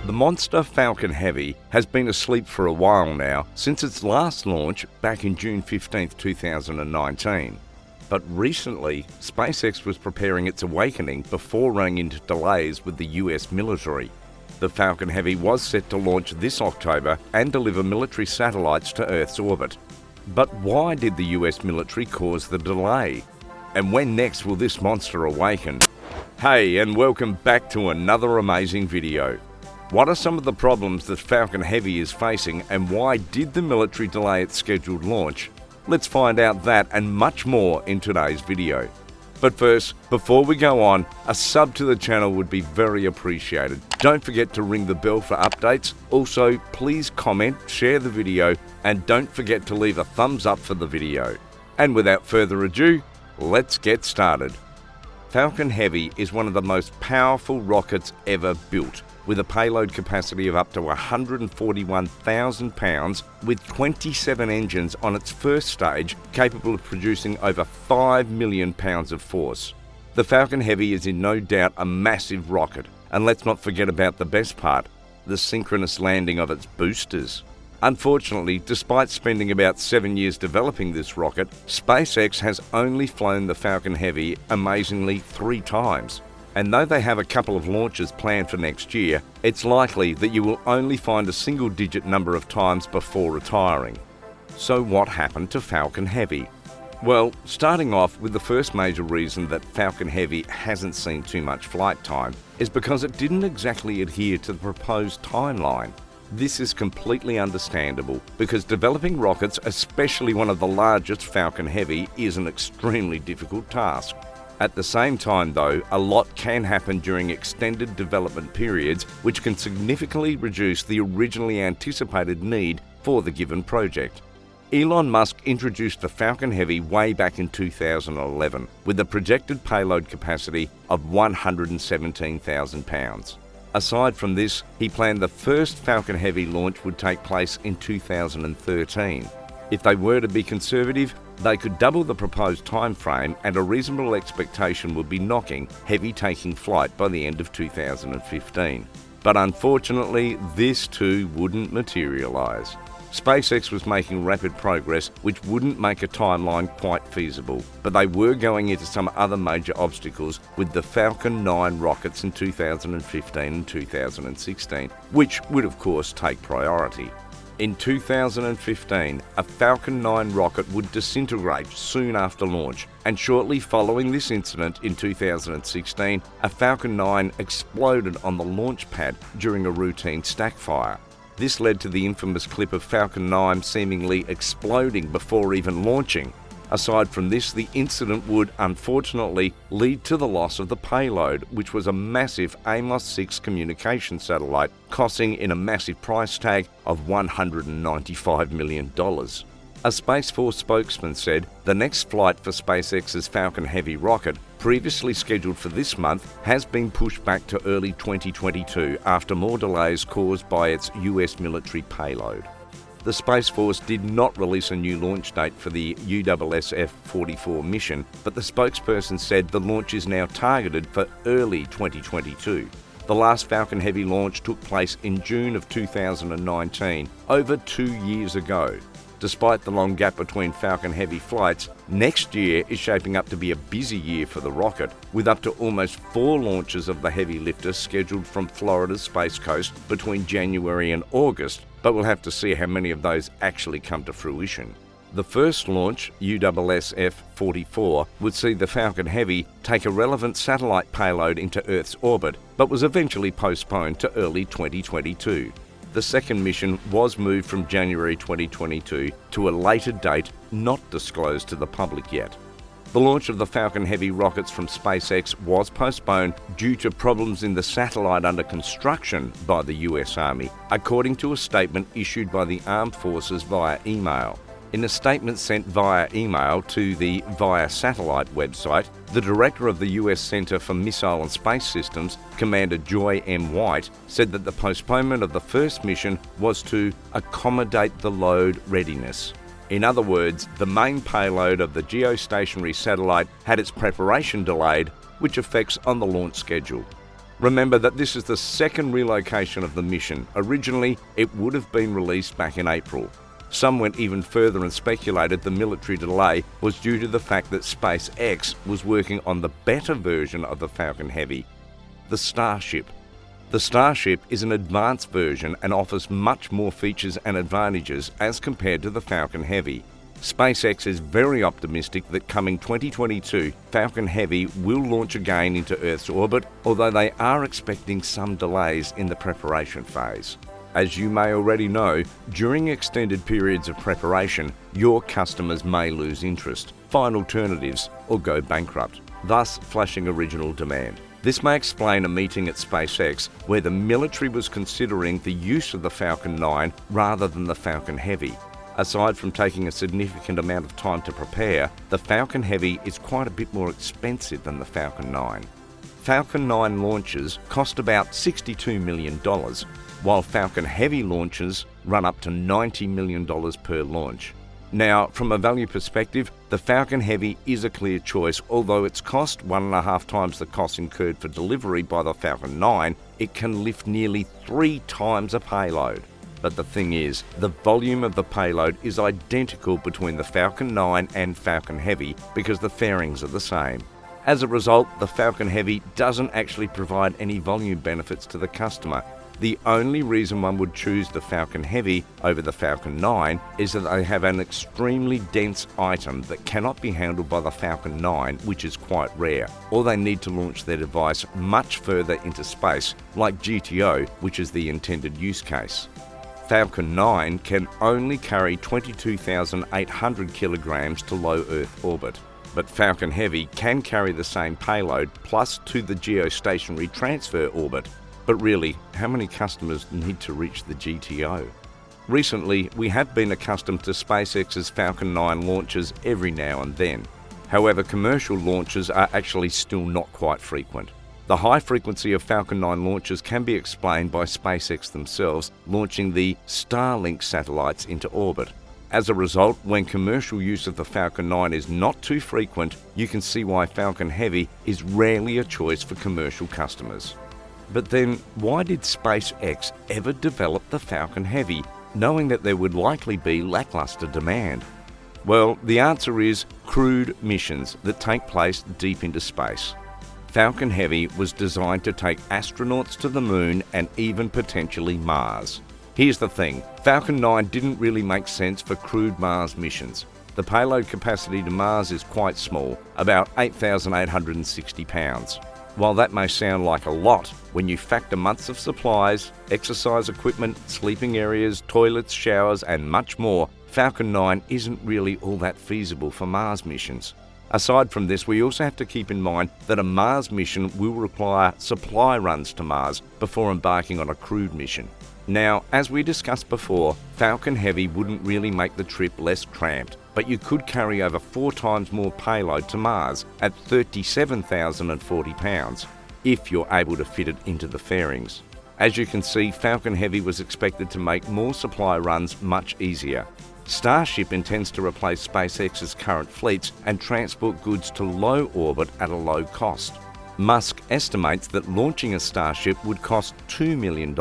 The monster Falcon Heavy has been asleep for a while now, since its last launch back in June 15, 2019. But recently, SpaceX was preparing its awakening before running into delays with the US military. The Falcon Heavy was set to launch this October and deliver military satellites to Earth's orbit. But why did the US military cause the delay? And when next will this monster awaken? Hey, and welcome back to another amazing video. What are some of the problems that Falcon Heavy is facing, and why did the military delay its scheduled launch? Let's find out that and much more in today's video. But first, before we go on, a sub to the channel would be very appreciated. Don't forget to ring the bell for updates. Also, please comment, share the video, and don't forget to leave a thumbs up for the video. And without further ado, let's get started. Falcon Heavy is one of the most powerful rockets ever built, with a payload capacity of up to 141,000 pounds, with 27 engines on its first stage capable of producing over 5 million pounds of force. The Falcon Heavy is in no doubt a massive rocket, and let's not forget about the best part, the synchronous landing of its boosters. Unfortunately, despite spending about 7 years developing this rocket, SpaceX has only flown the Falcon Heavy amazingly 3 times. And though they have a couple of launches planned for next year, it's likely that you will only find a single-digit number of times before retiring. So what happened to Falcon Heavy? Well, starting off with the first major reason that Falcon Heavy hasn't seen too much flight time is because it didn't exactly adhere to the proposed timeline. This is completely understandable because developing rockets, especially one of the largest, Falcon Heavy, is an extremely difficult task. At the same time though, a lot can happen during extended development periods which can significantly reduce the originally anticipated need for the given project. Elon Musk introduced the Falcon Heavy way back in 2011 with a projected payload capacity of 117,000 pounds. Aside from this, he planned the first Falcon Heavy launch would take place in 2013. If they were to be conservative, they could double the proposed time frame, and a reasonable expectation would be knocking Heavy taking flight by the end of 2015. But unfortunately, this too wouldn't materialise. SpaceX was making rapid progress which wouldn't make a timeline quite feasible, but they were going into some other major obstacles with the Falcon 9 rockets in 2015 and 2016, which would of course take priority. In 2015, a Falcon 9 rocket would disintegrate soon after launch, and shortly following this incident in 2016, a Falcon 9 exploded on the launch pad during a routine stack fire. This led to the infamous clip of Falcon 9 seemingly exploding before even launching. Aside from this, the incident would, unfortunately, lead to the loss of the payload, which was a massive Amos 6 communication satellite, costing in a massive price tag of $195 million. A Space Force spokesman said the next flight for SpaceX's Falcon Heavy rocket, previously scheduled for this month, has been pushed back to early 2022 after more delays caused by its US military payload. The Space Force did not release a new launch date for the USSF-44 mission, but the spokesperson said the launch is now targeted for early 2022. The last Falcon Heavy launch took place in June of 2019, over 2 years ago. Despite the long gap between Falcon Heavy flights, next year is shaping up to be a busy year for the rocket, with up to almost 4 launches of the heavy lifter scheduled from Florida's Space Coast between January and August, but we'll have to see how many of those actually come to fruition. The first launch, USSF-44, would see the Falcon Heavy take a relevant satellite payload into Earth's orbit, but was eventually postponed to early 2022. The second mission was moved from January 2022 to a later date not disclosed to the public yet. The launch of the Falcon Heavy rockets from SpaceX was postponed due to problems in the satellite under construction by the US Army, according to a statement issued by the Armed Forces via email. In a statement sent via email to the Via Satellite website, the director of the US Center for Missile and Space Systems, Commander Joy M. White, said that the postponement of the first mission was to accommodate the load readiness. In other words, the main payload of the geostationary satellite had its preparation delayed, which affects on the launch schedule. Remember that this is the second relocation of the mission. Originally, it would have been released back in April. Some went even further and speculated the military delay was due to the fact that SpaceX was working on the better version of the Falcon Heavy, the Starship. The Starship is an advanced version and offers much more features and advantages as compared to the Falcon Heavy. SpaceX is very optimistic that coming 2022, Falcon Heavy will launch again into Earth's orbit, although they are expecting some delays in the preparation phase. As you may already know, during extended periods of preparation, your customers may lose interest, find alternatives, or go bankrupt, thus flashing original demand. This may explain a meeting at SpaceX where the military was considering the use of the Falcon 9 rather than the Falcon Heavy. Aside from taking a significant amount of time to prepare, the Falcon Heavy is quite a bit more expensive than the Falcon 9. Falcon 9 launches cost about $62 million, while Falcon Heavy launches run up to $90 million per launch. Now, from a value perspective, the Falcon Heavy is a clear choice. Although its cost 1.5 times the cost incurred for delivery by the Falcon 9, it can lift nearly 3 times a payload. But the thing is, the volume of the payload is identical between the Falcon 9 and Falcon Heavy because the fairings are the same. As a result, the Falcon Heavy doesn't actually provide any volume benefits to the customer. The only reason one would choose the Falcon Heavy over the Falcon 9 is that they have an extremely dense item that cannot be handled by the Falcon 9, which is quite rare, or they need to launch their device much further into space, like GTO, which is the intended use case. Falcon 9 can only carry 22,800 kilograms to low Earth orbit, but Falcon Heavy can carry the same payload plus to the geostationary transfer orbit. But really, how many customers need to reach the GTO? Recently, we have been accustomed to SpaceX's Falcon 9 launches every now and then. However, commercial launches are actually still not quite frequent. The high frequency of Falcon 9 launches can be explained by SpaceX themselves launching the Starlink satellites into orbit. As a result, when commercial use of the Falcon 9 is not too frequent, you can see why Falcon Heavy is rarely a choice for commercial customers. But then, why did SpaceX ever develop the Falcon Heavy, knowing that there would likely be lackluster demand? Well, the answer is crewed missions that take place deep into space. Falcon Heavy was designed to take astronauts to the Moon and even potentially Mars. Here's the thing, Falcon 9 didn't really make sense for crewed Mars missions. The payload capacity to Mars is quite small, about 8,860 pounds. While that may sound like a lot, when you factor months of supplies, exercise equipment, sleeping areas, toilets, showers, and much more, Falcon 9 isn't really all that feasible for Mars missions. Aside from this, we also have to keep in mind that a Mars mission will require supply runs to Mars before embarking on a crewed mission. Now, as we discussed before, Falcon Heavy wouldn't really make the trip less cramped, but you could carry over 4 times more payload to Mars at 37,040 pounds, if you're able to fit it into the fairings. As you can see, Falcon Heavy was expected to make more supply runs much easier. Starship intends to replace SpaceX's current fleets and transport goods to low orbit at a low cost. Musk estimates that launching a Starship would cost $2 million.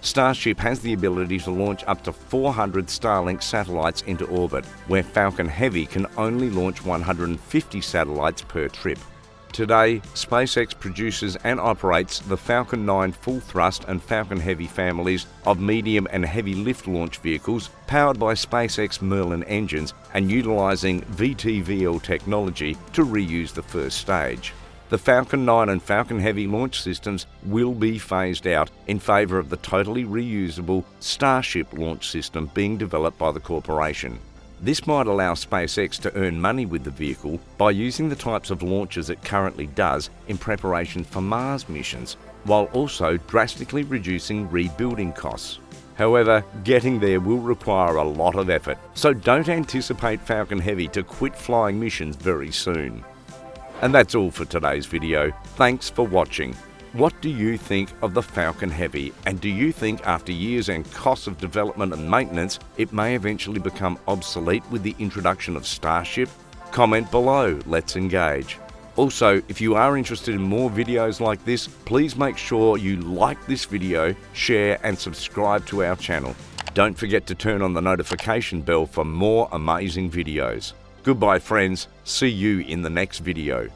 Starship has the ability to launch up to 400 Starlink satellites into orbit, where Falcon Heavy can only launch 150 satellites per trip. Today, SpaceX produces and operates the Falcon 9 full thrust and Falcon Heavy families of medium and heavy lift launch vehicles powered by SpaceX Merlin engines and utilizing VTVL technology to reuse the first stage. The Falcon 9 and Falcon Heavy launch systems will be phased out in favour of the totally reusable Starship launch system being developed by the corporation. This might allow SpaceX to earn money with the vehicle by using the types of launches it currently does in preparation for Mars missions, while also drastically reducing rebuilding costs. However, getting there will require a lot of effort, so don't anticipate Falcon Heavy to quit flying missions very soon. And that's all for today's video. Thanks for watching. What do you think of the Falcon Heavy, and do you think after years and costs of development and maintenance, it may eventually become obsolete with the introduction of Starship? Comment below, let's engage. Also, if you are interested in more videos like this, please make sure you like this video, share and subscribe to our channel. Don't forget to turn on the notification bell for more amazing videos. Goodbye friends, see you in the next video.